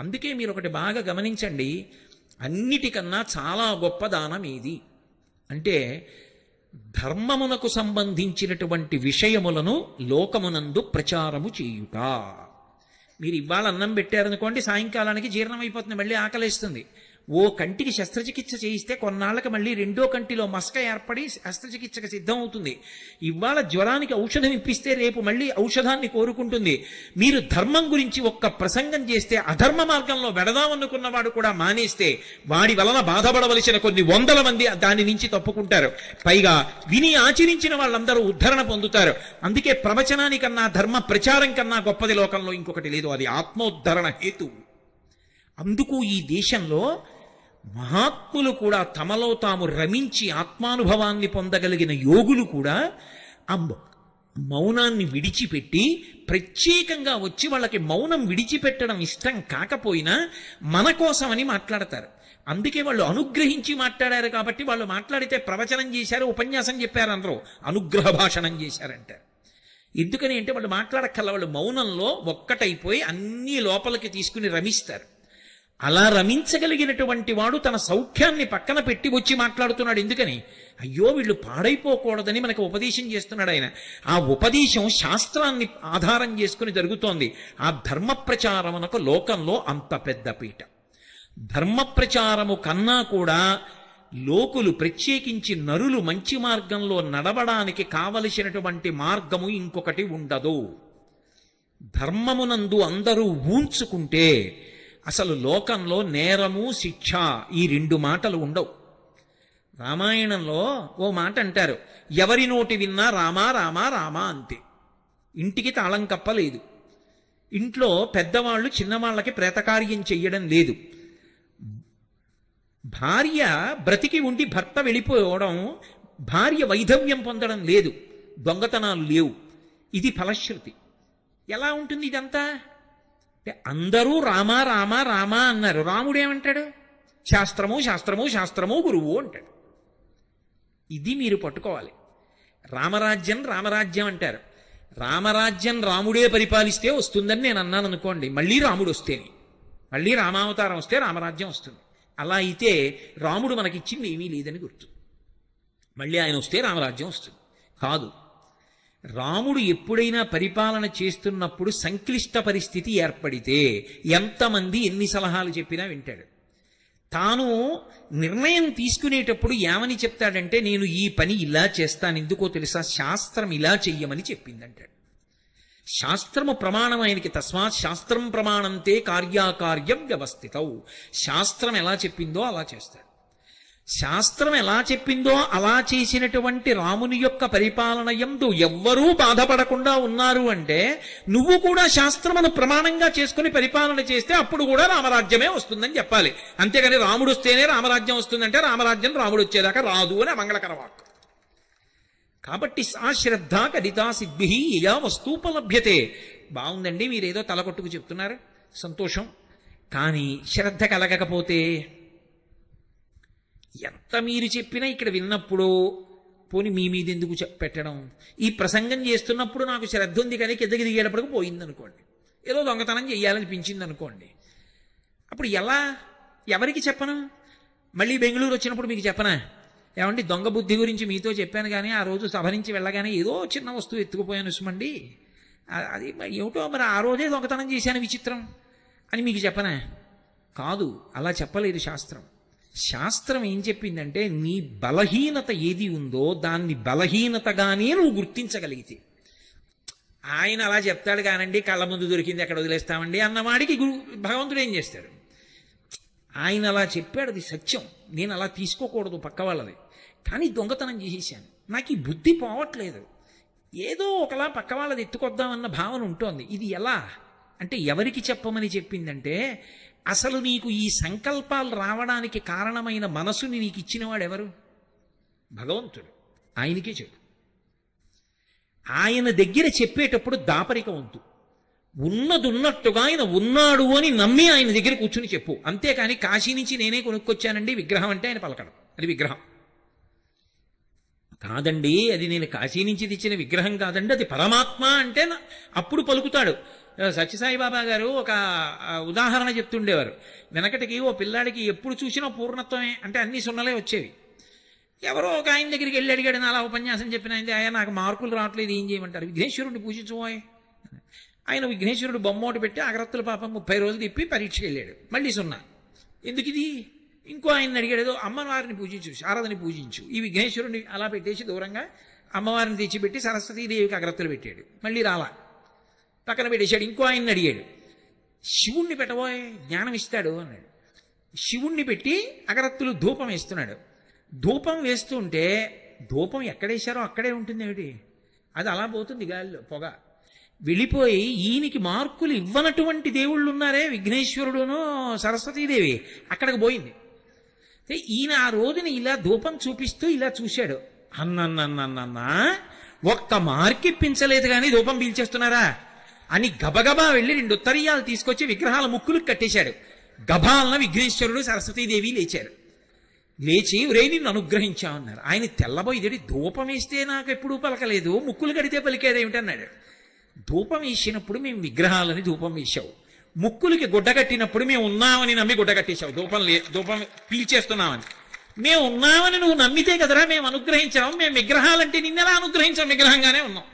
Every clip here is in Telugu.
అందుకే మీరు ఒకటి బాగా గమనించండి, అన్నిటికన్నా చాలా గొప్ప దానం ఏది అంటే ధర్మమునకు సంబంధించినటువంటి విషయములను లోకమునందు ప్రచారము చేయుట. మీరు ఇవాళ అన్నం పెట్టారనుకోండి, సాయంకాలానికి జీర్ణం అయిపోతుంది, మళ్ళీ ఆకలిస్తుంది. ఓ కంటికి శస్త్రచికిత్స చేయిస్తే కొన్నాళ్ళకి మళ్ళీ రెండో కంటిలో మసక ఏర్పడి శస్త్రచికిత్సకు సిద్ధం అవుతుంది. ఇవాళ జ్వరానికి ఔషధం ఇప్పిస్తే రేపు మళ్ళీ ఔషధాన్ని కోరుకుంటుంది. మీరు ధర్మం గురించి ఒక్క ప్రసంగం చేస్తే అధర్మ మార్గంలో వెడదామనుకున్నవాడు కూడా మానేస్తే వాడి వలన బాధపడవలసిన కొన్ని వందల మంది దాని నుంచి తప్పుకుంటారు. పైగా విని ఆచరించిన వాళ్ళందరూ ఉద్ధరణ పొందుతారు. అందుకే ప్రవచనానికన్నా ధర్మ ప్రచారం కన్నా గొప్పది లోకంలో ఇంకొకటి లేదు. అది ఆత్మోద్ధరణ హేతు. అందుకు ఈ దేశంలో మహాత్ములు కూడా తమలో తాము రమించి ఆత్మానుభవాన్ని పొందగలిగిన యోగులు కూడా ఆ మౌనాన్ని విడిచిపెట్టి ప్రత్యేకంగా వచ్చి వాళ్ళకి మౌనం విడిచిపెట్టడం ఇష్టం కాకపోయినా మన కోసమని మాట్లాడతారు. అందుకే వాళ్ళు అనుగ్రహించి మాట్లాడారు కాబట్టి వాళ్ళు మాట్లాడితే ప్రవచనం చేశారు, ఉపన్యాసం చెప్పారు, అందరూ అనుగ్రహ భాషణం చేశారంటారు. ఎందుకని అంటే వాళ్ళు మాట్లాడక్కల, వాళ్ళు మౌనంలో ఒక్కటైపోయి అన్ని లోపలికి తీసుకుని రమిస్తారు. అలా రమించగలిగినటువంటి వాడు తన సౌఖ్యాన్ని పక్కన పెట్టి వచ్చి మాట్లాడుతున్నాడు. ఎందుకని? అయ్యో వీళ్ళు పాడైపోకూడదని మనకు ఉపదేశం చేస్తున్నాడు ఆయన. ఆ ఉపదేశం శాస్త్రాన్ని ఆధారం చేసుకుని జరుగుతోంది. ఆ ధర్మ ప్రచారమునకు లోకంలో అంత పెద్ద పీట. ధర్మ ప్రచారము కన్నా కూడా లోకులు, ప్రత్యేకించి నరులు మంచి మార్గంలో నడవడానికి కావలసినటువంటి మార్గము ఇంకొకటి ఉండదు. ధర్మమునందు అందరూ ఊంచుకుంటే అసలు లోకంలో నేరము, శిక్ష ఈ రెండు మాటలు ఉండవు. రామాయణంలో ఓ మాట అంటారు, ఎవరి నోటి విన్నా రామా రామా రామా అంతే. ఇంటికి తాళం కప్పలేదు. ఇంట్లో పెద్దవాళ్ళు చిన్నవాళ్ళకి ప్రేతకార్యం చెయ్యడం లేదు. భార్య బ్రతికి ఉండి భర్త వెళ్ళిపోవడం, భార్య వైధవ్యం పొందడం లేదు, దొంగతనాలు లేవు. ఇది ఫలశ్రుతి. ఎలా ఉంటుంది ఇదంతా? అంటే అందరూ రామా రామా రామా అన్నారు. రాముడేమంటాడు? శాస్త్రము శాస్త్రము శాస్త్రము గురువు అంటాడు. ఇది మీరు పట్టుకోవాలి. రామరాజ్యం రామరాజ్యం అంటారు. రామరాజ్యం రాముడే పరిపాలిస్తే వస్తుందని నేను అన్నాను అనుకోండి, మళ్ళీ రాముడు వస్తేనే, మళ్ళీ రామావతారం వస్తే రామరాజ్యం వస్తుంది. అలా అయితే రాముడు మనకిచ్చింది ఏమీ లేదని గుర్తు. మళ్ళీ ఆయన వస్తే రామరాజ్యం వస్తుంది కాదు. రాముడు ఎప్పుడైనా పరిపాలన చేస్తున్నప్పుడు సంక్లిష్ట పరిస్థితి ఏర్పడితే ఎంతమంది ఎన్ని సలహాలు చెప్పినా వింటాడు. తాను నిర్ణయం తీసుకునేటప్పుడు ఏమని చెప్తాడంటే, నేను ఈ పని ఇలా చేస్తాను, ఎందుకో తెలుసా, శాస్త్రం ఇలా చెయ్యమని చెప్పిందంటాడు. శాస్త్రము ప్రమాణం ఆయనకి. తస్మాత్ శాస్త్రం ప్రమాణంతే కార్యాకార్యం వ్యవస్థితౌ. శాస్త్రం ఎలా చెప్పిందో అలా చేస్తాడు. శాస్త్రం ఎలా చెప్పిందో అలా చేసినటువంటి రాముని యొక్క పరిపాలన యందు ఎవ్వరూ బాధపడకుండా ఉన్నారు అంటే, నువ్వు కూడా శాస్త్రమును ప్రమాణంగా చేసుకుని పరిపాలన చేస్తే అప్పుడు కూడా రామరాజ్యమే వస్తుందని చెప్పాలి. అంతేగాని రాముడు వస్తేనే రామరాజ్యం వస్తుందంటే రామరాజ్యం రాముడు వచ్చేదాకా రాదు అని మంగళకర వాక్కు. కాబట్టి సా శ్రద్ధ కదితా సిద్భి యయా వస్తూపలభ్యతే. బాగుందండి, మీరేదో తలకొట్టుకు చెప్తున్నారు, సంతోషం. కానీ శ్రద్ధ కలగకపోతే ఎంత మీరు చెప్పినా ఇక్కడ విన్నప్పుడు పోని మీ మీద ఎందుకు పెట్టడం? ఈ ప్రసంగం చేస్తున్నప్పుడు నాకు శ్రద్ధ ఉంది కానీ కిందకి దిగేటప్పటికి పోయిందనుకోండి, ఏదో దొంగతనం చెయ్యాలనిపించింది అనుకోండి, అప్పుడు ఎలా? ఎవరికి చెప్పను? మళ్ళీ బెంగళూరు వచ్చినప్పుడు మీకు చెప్పనా, ఏమండి దొంగ బుద్ధి గురించి మీతో చెప్పాను కానీ ఆ రోజు సభ నుంచి వెళ్ళగానే ఏదో చిన్న వస్తువు ఎత్తుకుపోయాను సుమండి, అది ఏమిటో మరి ఆ రోజే దొంగతనం చేశాను విచిత్రం అని మీకు చెప్పనా? కాదు, అలా చెప్పలేదు శాస్త్రం. శాస్త్రం ఏం చెప్పిందంటే, నీ బలహీనత ఏది ఉందో దాన్ని బలహీనతగానే నువ్వు గుర్తించగలిగితే. ఆయన అలా చెప్తాడు కానండి, కళ్ళ ముందు దొరికింది ఎక్కడ వదిలేస్తామండి అన్నవాడికి భగవంతుడు ఏం చేస్తాడు? ఆయన అలా చెప్పాడు, అది సత్యం, నేను అలా తీసుకోకూడదు పక్క వాళ్ళది, కానీ దొంగతనం చేసేసాను, నాకు ఈ బుద్ధి పోవట్లేదు, ఏదో ఒకలా పక్క వాళ్ళది ఎత్తుకొద్దామన్న భావన ఉంటోంది. ఇది ఎలా అంటే, ఎవరికి చెప్పమని చెప్పిందంటే, అసలు నీకు ఈ సంకల్పాలు రావడానికి కారణమైన మనసుని నీకు ఇచ్చినవాడు ఎవరు? భగవంతుడు. ఆయనకే చెప్పు. ఆయన దగ్గర చెప్పేటప్పుడు దాపరిక వంతు, ఉన్నదున్నట్టుగా ఆయన ఉన్నాడు అని నమ్మి ఆయన దగ్గర కూర్చుని చెప్పు. అంతేకాని కాశీ నుంచి నేనే కొనుక్కొచ్చానండి విగ్రహం అంటే ఆయన పలకడం, అది విగ్రహం కాదండి, అది నేను కాశీ నుంచి తెచ్చిన విగ్రహం కాదండి, అది పరమాత్మ అంటే అప్పుడు పలుకుతాడు. సత్యసాయిబాబా గారు ఒక ఉదాహరణ చెప్తుండేవారు. వెనకటికి ఓ పిల్లాడికి ఎప్పుడు చూసినా పూర్ణత్వమే, అంటే అన్ని సున్నలే వచ్చేవి. ఎవరో ఒక ఆయన దగ్గరికి వెళ్ళి అడిగాడు, అలా ఉపన్యాసం చెప్పిన ఆయన, ఆయన నాకు మార్కులు రావట్లేదు, ఏం చేయమంటారు? విఘ్నేశ్వరుడిని పూజించుకోయ్. ఆయన విఘ్నేశ్వరుడు బొమ్మోటి పెట్టి అగరత్తుల పాపం 30 రోజులు తిప్పి పరీక్షకి వెళ్ళాడు, మళ్ళీ సున్నా. ఎందుకు ఇది? ఇంకో ఆయన అడిగాడు, ఏదో అమ్మవారిని పూజించు, శారదని పూజించు. ఈ విఘ్నేశ్వరుడిని అలా పెట్టేసి దూరంగా అమ్మవారిని తెచ్చిపెట్టి సరస్వతీదేవికి అగరత్తులు పెట్టాడు, మళ్ళీ రాలా, పక్కన పెట్టేశాడు. ఇంకో ఆయన్ని అడిగాడు, శివుణ్ణి పెట్టబోయ్ జ్ఞానం ఇస్తాడు అన్నాడు. శివుణ్ణి పెట్టి అగరత్తులు ధూపం వేస్తున్నాడు. ధూపం వేస్తుంటే ధూపం ఎక్కడేశారో అక్కడే ఉంటుంది ఏమిటి, అది అలా పోతుంది గాలిలో పొగ వెళ్ళిపోయి. ఈయనకి మార్కులు ఇవ్వనటువంటి దేవుళ్ళు ఉన్నారే, విఘ్నేశ్వరుడును సరస్వతీదేవి, అక్కడికి పోయింది. ఈయన ఆ రోజున ఇలా ధూపం చూపిస్తూ ఇలా చూశాడు. అన్నన్నన్నన్నా ఒక్క మార్క్ ఇప్పించలేదు కానీ ధూపం పీల్చేస్తున్నారా అని గబగబా వెళ్ళి 2 ఉత్తరీయాలు తీసుకొచ్చి విగ్రహాల ముక్కులకు కట్టేశాడు. గభాలన విఘ్నేశ్వరుడు సరస్వతీదేవి లేచారు. లేచి ఒరే నిన్ను అనుగ్రహించామన్నారు. ఆయన తెల్లబోయిదేడి, ధూపం వేస్తే నాకు ఎప్పుడూ పలకలేదు, ముక్కులు కడితే పలికేదేమిటన్నాడు. ధూపం వేసినప్పుడు మేము విగ్రహాలని ధూపం వేశావు, ముక్కులకి గుడ్డ కట్టినప్పుడు మేము ఉన్నామని నమ్మి గుడ్డ కట్టేశావు, ధూపం పీల్చేస్తున్నామని. మేము ఉన్నామని నువ్వు నమ్మితే కదరా మేము అనుగ్రహించాము. మేము విగ్రహాలంటే నిన్నెలా అనుగ్రహించాం, విగ్రహంగానే ఉన్నాం.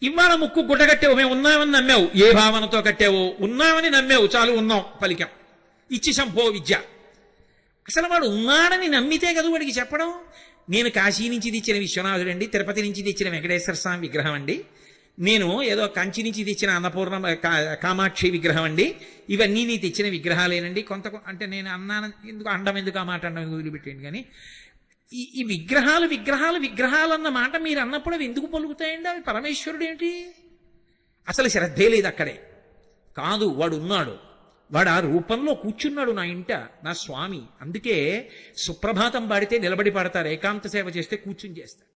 ఇవాళ ముక్కు గుడ్డ కట్టావు, మేము ఉన్నామని నమ్మావు, ఏ భావనతో కట్టావు? ఉన్నామని నమ్మావు, చాలు ఉన్నాం పలికాం, ఇచ్చి సంపో విద్య. అసలు వాడు ఉన్నాడని నమ్మితే కదా వాడికి చెప్పడం. నేను కాశీ నుంచి తెచ్చిన విశ్వనాథుడు అండి, తిరుపతి నుంచి తెచ్చిన వెంకటేశ్వర స్వామి విగ్రహం అండి, నేను ఏదో కంచి నుంచి తెచ్చిన అన్నపూర్ణ కామాక్షి విగ్రహం అండి, ఇవన్నీ నీ తెచ్చిన విగ్రహాలేనండి. అంటే నేను అన్నాను ఎందుకు, అండం ఎందుకు, ఆ మాట అండం వదిలిపెట్టండి. కానీ ఈ విగ్రహాలు విగ్రహాలు విగ్రహాలు అన్న మాట మీరు అన్నప్పుడు అవి ఎందుకు పలుకుతాయండి? అవి పరమేశ్వరుడు ఏంటి? అసలు శ్రద్ధే లేదు అక్కడే. కాదు, వాడు ఉన్నాడు, వాడు ఆ రూపంలో కూర్చున్నాడు నా ఇంట, నా స్వామి. అందుకే సుప్రభాతం పాడితే నిలబడి పాడతారు, ఏకాంత సేవ చేస్తే కూర్చుని చేస్తారు.